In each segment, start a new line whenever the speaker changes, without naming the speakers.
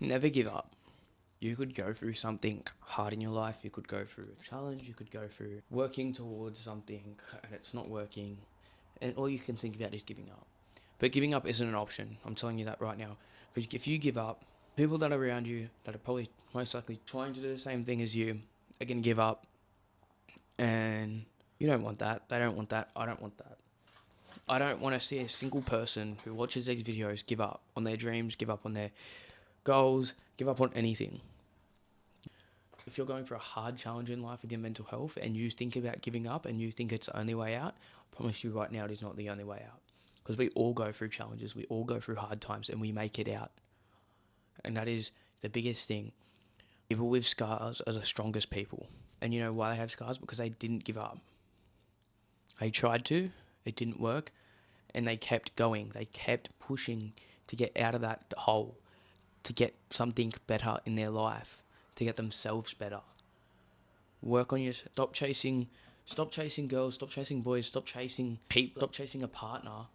Never give up. You could go through something hard in your life, you could go through a challenge, you could go through working towards something and it's not working, and all you can think about is giving up. But giving up isn't an option, I'm telling you that right now. Because if you give up, people that are around you that are probably most likely trying to do the same thing as you are going to give up, and you don't want that, they don't want that, I don't want that. I don't want to see a single person who watches these videos give up on their dreams, give up on their goals, give up on anything. If you're going for a hard challenge in life with your mental health and you think about giving up and you think it's the only way out, I promise you right now it is not the only way out. Because we all go through challenges, we all go through hard times and we make it out. And that is the biggest thing. People with scars are the strongest people. And you know why they have scars? Because they didn't give up. They tried to, it didn't work, and they kept going. They kept pushing to get out of that hole, to get something better in their life, to get themselves better. Work on your stop chasing girls, stop chasing boys, stop chasing people, stop chasing a partner.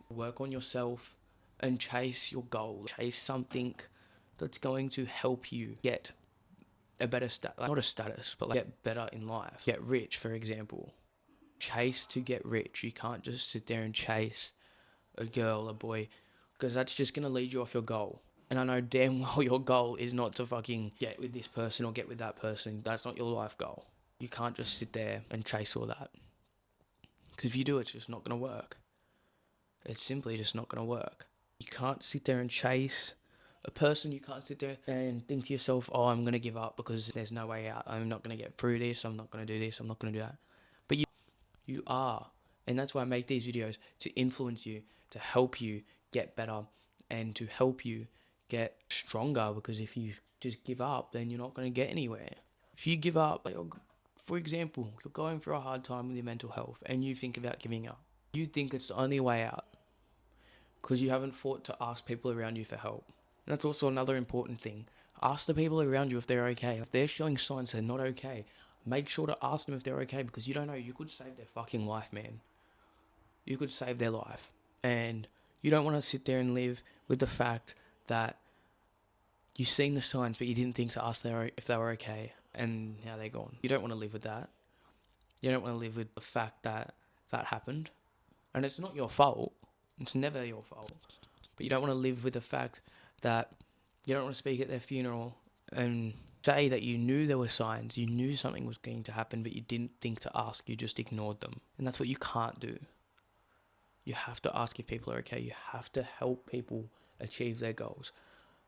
Work on yourself and chase your goal. Chase something that's going to help you get a better not a status, but like get better in life. Get rich, for example. Chase to get rich. You can't just sit there and chase a girl, a boy, because that's just going to lead you off your goal. And I know damn well your goal is not to fucking get with this person or get with that person. That's not your life goal. You can't just sit there and chase all that. Because if you do, it's just not going to work. It's simply just not going to work. You can't sit there and chase a person. You can't sit there and think to yourself, oh, I'm going to give up because there's no way out. I'm not going to get through this. I'm not going to do this. I'm not going to do that. But you are. And that's why I make these videos, to influence you, to help you get better and to help you get stronger. Because if you just give up, then you're not going to get anywhere. If you give up, like, for example, you're going through a hard time with your mental health and you think about giving up. You think it's the only way out because you haven't thought to ask people around you for help. And that's also another important thing. Ask the people around you if they're okay. If they're showing signs they're not okay, make sure to ask them if they're okay, because you don't know, you could save their fucking life, man. You could save their life. And you don't want to sit there and live with the fact that you've seen the signs but you didn't think to ask if they were okay and now they're gone. You don't want to live with that. You don't want to live with the fact that that happened. And it's not your fault. It's never your fault. But you don't want to live with the fact that you don't want to speak at their funeral and say that you knew there were signs, you knew something was going to happen, but you didn't think to ask, you just ignored them. And that's what you can't do. You have to ask if people are okay. You have to help people achieve their goals.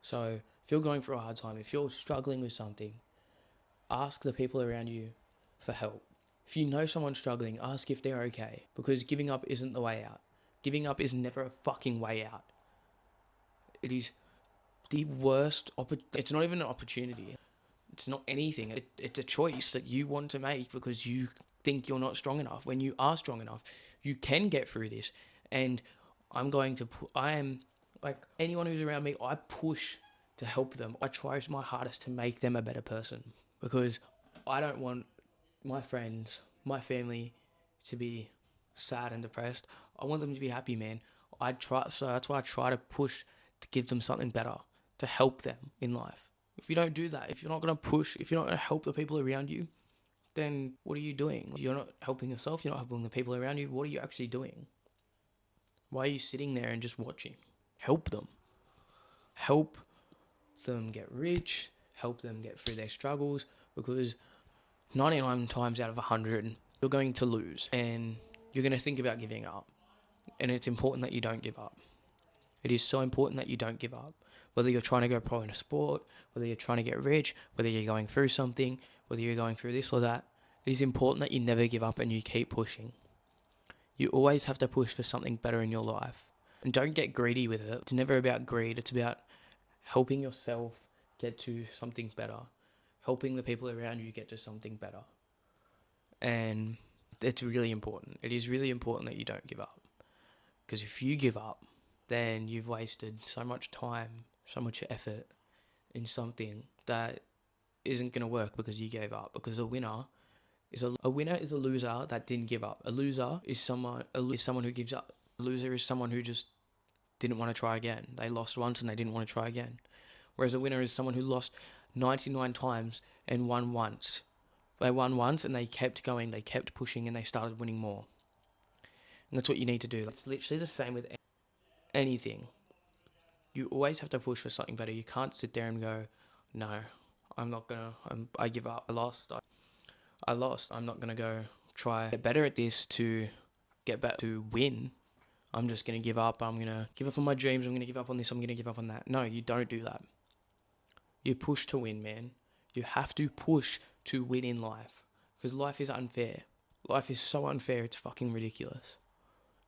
So if you're going through a hard time, if you're struggling with something, ask the people around you for help. If you know someone's struggling, ask if they're okay, because giving up isn't the way out. Giving up is never a fucking way out. It is the worst it's not even an opportunity. It's not anything. It's a choice that you want to make because you think you're not strong enough. When you are strong enough, you can get through this. And I am, like, anyone who's around me, I push to help them. I try my hardest to make them a better person, because I don't want my friends, my family to be sad and depressed. I want them to be happy, man. So that's why I try to push to give them something better, to help them in life. If you don't do that, if you're not going to push, if you're not going to help the people around you, then what are you doing? You're not helping yourself, you're not helping the people around you. What are you actually doing? Why are you sitting there and just watching? Help them. Help them get rich, help them get through their struggles, because 99 times out of 100, you're going to lose and you're going to think about giving up. And it's important that you don't give up. It is so important that you don't give up. Whether you're trying to go pro in a sport, whether you're trying to get rich, whether you're going through something, whether you're going through this or that, it is important that you never give up and you keep pushing. You always have to push for something better in your life. And don't get greedy with it. It's never about greed. It's about helping yourself get to something better. Helping the people around you get to something better. And it's really important. It is really important that you don't give up. Because if you give up, then you've wasted so much time, so much effort in something that isn't going to work because you gave up. Because a winner is a loser that didn't give up. A loser is someone who gives up. A loser is someone who just didn't want to try again. They lost once and they didn't want to try again. Whereas a winner is someone who lost 99 times and won once. They won once and they kept going, they kept pushing, and they started winning more. And that's what you need to do. It's literally the same with anything. You always have to push for something better. You can't sit there and go, no, I'm not gonna. I give up. I lost. I'm not gonna go try get better at this to get better to win. I'm just gonna give up. I'm gonna give up on my dreams. I'm gonna give up on this. I'm gonna give up on that. No, you don't do that. You push to win, man. You have to push to win in life because life is unfair. Life is so unfair. It's fucking ridiculous.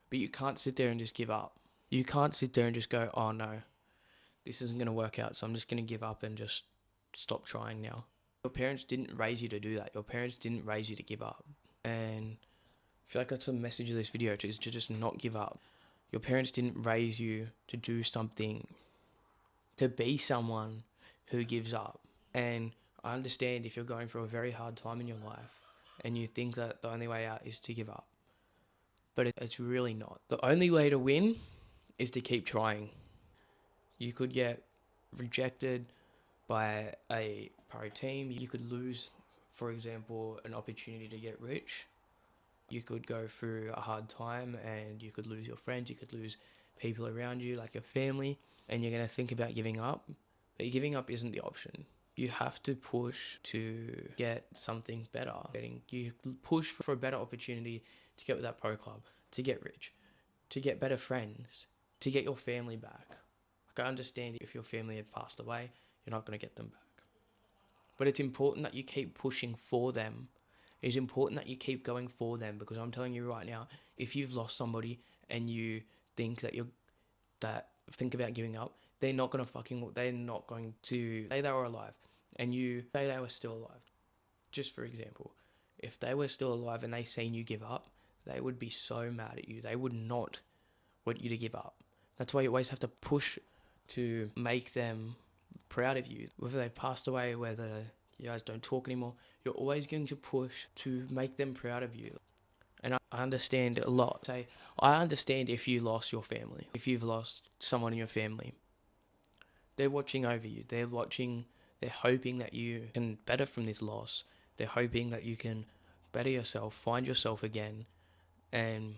But you can't sit there and just give up. You can't sit there and just go, oh no, this isn't gonna work out. So I'm just gonna give up and just stop trying now. Your parents didn't raise you to do that. Your parents didn't raise you to give up. And I feel like that's the message of this video, is to just not give up. Your parents didn't raise you to do something, to be someone who gives up. And I understand if you're going through a very hard time in your life and you think that the only way out is to give up. But it's really not. The only way to win is to keep trying. You could get rejected by a pro team. You could lose, for example, an opportunity to get rich. You could go through a hard time and you could lose your friends. You could lose people around you, like your family, and you're going to think about giving up. But giving up isn't the option. You have to push to get something better. You push for a better opportunity to get with that pro club, to get rich, to get better friends, to get your family back. Like, I understand if your family had passed away, you're not going to get them back. But it's important that you keep pushing for them. It is important that you keep going for them, because I'm telling you right now, if you've lost somebody and you think that think about giving up, they're not going to say they were alive and you say they were still alive. Just for example, if they were still alive and they seen you give up, they would be so mad at you. They would not want you to give up. That's why you always have to push to make them proud of you. Whether they've passed away, whether you guys don't talk anymore, you're always going to push to make them proud of you. And I understand a lot. I understand if you lost your family, if you've lost someone in your family. They're watching over you. They're hoping that you can better from this loss. They're hoping that you can better yourself, find yourself again, and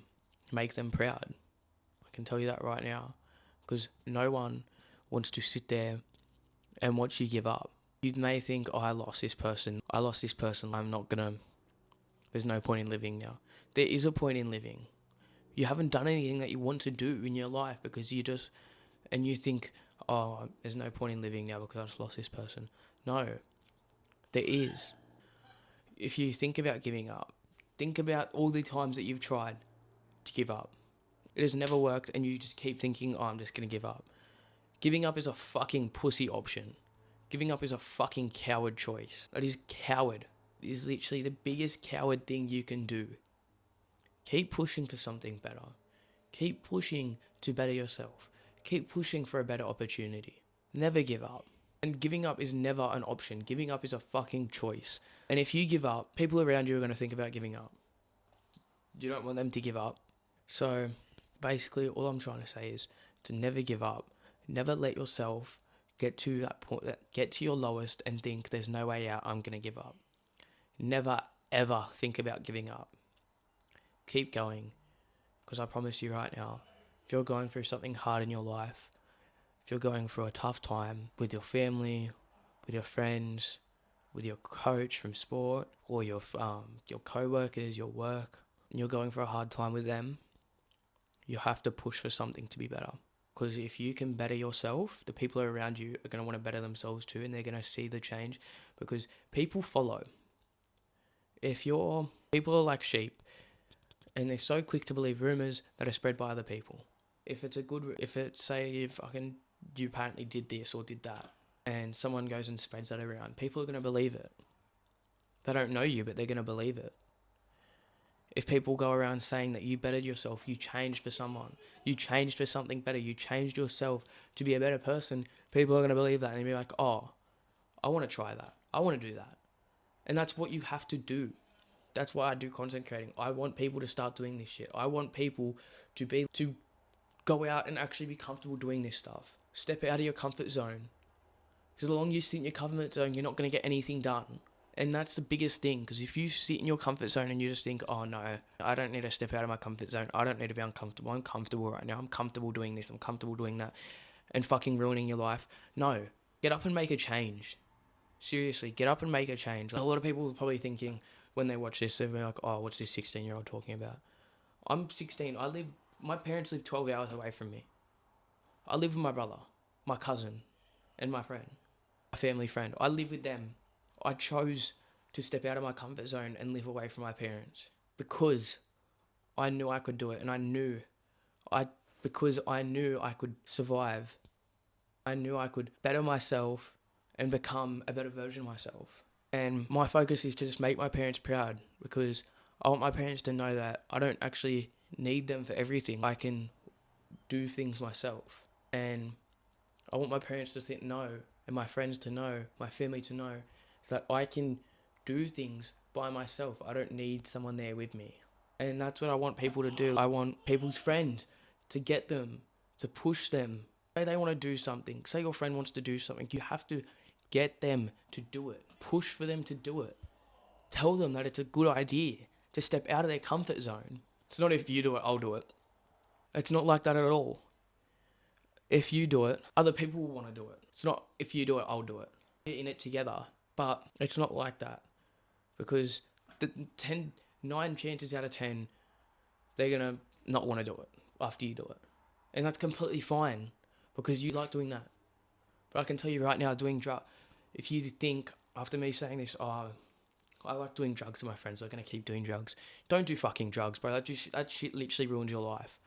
make them proud. I can tell you that right now, because no one wants to sit there and watch you give up. You may think, oh, I lost this person, there's no point in living now. There is a point in living. You haven't done anything that you want to do in your life because you think, oh, there's no point in living now because I just lost this person. No, there is. If you think about giving up, think about all the times that you've tried to give up. It has never worked and you just keep thinking, oh, I'm just going to give up. Giving up is a fucking pussy option. Giving up is a fucking coward choice. That is coward. It is literally the biggest coward thing you can do. Keep pushing for something better. Keep pushing to better yourself. Keep pushing for a better opportunity. Never give up. And giving up is never an option. Giving up is a fucking choice. And if you give up, people around you are going to think about giving up. You don't want them to give up. So basically all I'm trying to say is to never give up. Never let yourself get to that point, get to your lowest and think there's no way out, I'm going to give up. Never ever think about giving up. Keep going, because I promise you right now, if you're going through something hard in your life, if you're going through a tough time with your family, with your friends, with your coach from sport, or your co-workers, your work, and you're going for a hard time with them, you have to push for something to be better. Because if you can better yourself, the people around you are going to want to better themselves too, and they're going to see the change, because people follow. People are like sheep, and they're so quick to believe rumors that are spread by other people. If you apparently did this or did that, and someone goes and spreads that around, people are going to believe it. They don't know you, but they're going to believe it. If people go around saying that you bettered yourself, you changed for someone, you changed for something better, you changed yourself to be a better person, people are going to believe that and they'll be like, oh, I want to try that. I want to do that. And that's what you have to do. That's why I do content creating. I want people to start doing this shit. I want people to go out and actually be comfortable doing this stuff. Step out of your comfort zone. Because the longer you sit in your comfort zone, you're not going to get anything done. And that's the biggest thing, because if you sit in your comfort zone and you just think, oh no, I don't need to step out of my comfort zone. I don't need to be uncomfortable. I'm comfortable right now. I'm comfortable doing this. I'm comfortable doing that. And fucking ruining your life. No. Get up and make a change. Seriously, get up and make a change. A lot of people are probably thinking when they watch this, they're like, oh, what's this 16-year-old talking about? I'm 16. My parents live 12 hours away from me. I live with my brother, my cousin, and my friend, my family friend. I live with them. I chose to step out of my comfort zone and live away from my parents because I knew I could do it, and because I knew I could survive. I knew I could better myself and become a better version of myself. And my focus is to just make my parents proud, because I want my parents to know that I don't actually need them for everything. I can do things myself. And I want my parents to know, and my friends to know, my family to know, that I can do things by myself. I don't need someone there with me. And that's what I want people to do. I want people's friends to get them, to push them. Say they want to do something. Say your friend wants to do something. You have to get them to do it. Push for them to do it. Tell them that it's a good idea to step out of their comfort zone. It's not if you do it, I'll do it. It's not like that at all. If you do it, other people will want to do it. It's not if you do it, I'll do it. We're in it together. But it's not like that. Because the 9 chances out of 10, they're going to not want to do it after you do it. And that's completely fine, because you like doing that. But I can tell you right now, doing drugs, if you think, after me saying this, oh, I like doing drugs with my friends, so I'm going to keep doing drugs. Don't do fucking drugs, bro. That shit literally ruins your life.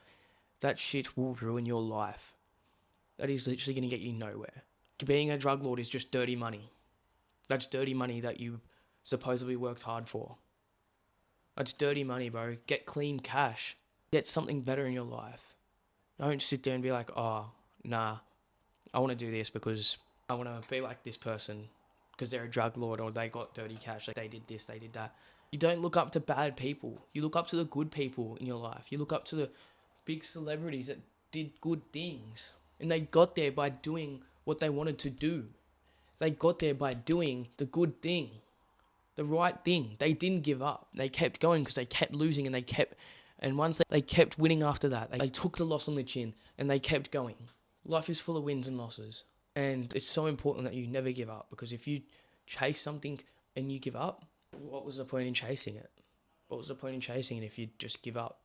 That shit will ruin your life. That is literally going to get you nowhere. Being a drug lord is just dirty money. That's dirty money that you supposedly worked hard for. That's dirty money, bro. Get clean cash. Get something better in your life. Don't sit there and be like, oh, nah, I want to do this because I want to be like this person because they're a drug lord or they got dirty cash. Like they did this, they did that. You don't look up to bad people. You look up to the good people in your life. You look up to the big celebrities that did good things. And they got there by doing what they wanted to do. They got there by doing the good thing, the right thing. They didn't give up. They kept going because they kept losing, and once they kept winning after that, they took the loss on the chin and they kept going. Life is full of wins and losses. And it's so important that you never give up, because if you chase something and you give up, what was the point in chasing it? What was the point in chasing it if you just give up?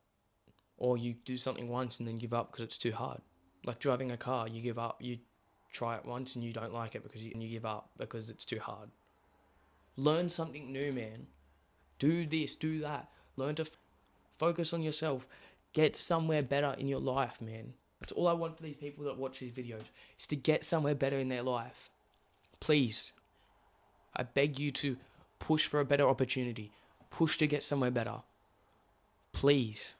Or you do something once and then give up because it's too hard. Like driving a car, you give up, you try it once and you don't like it because you give up because it's too hard. Learn something new, man. Do this, do that. Learn to focus on yourself. Get somewhere better in your life, man. That's all I want for these people that watch these videos, is to get somewhere better in their life. Please, I beg you to push for a better opportunity. Push to get somewhere better. Please.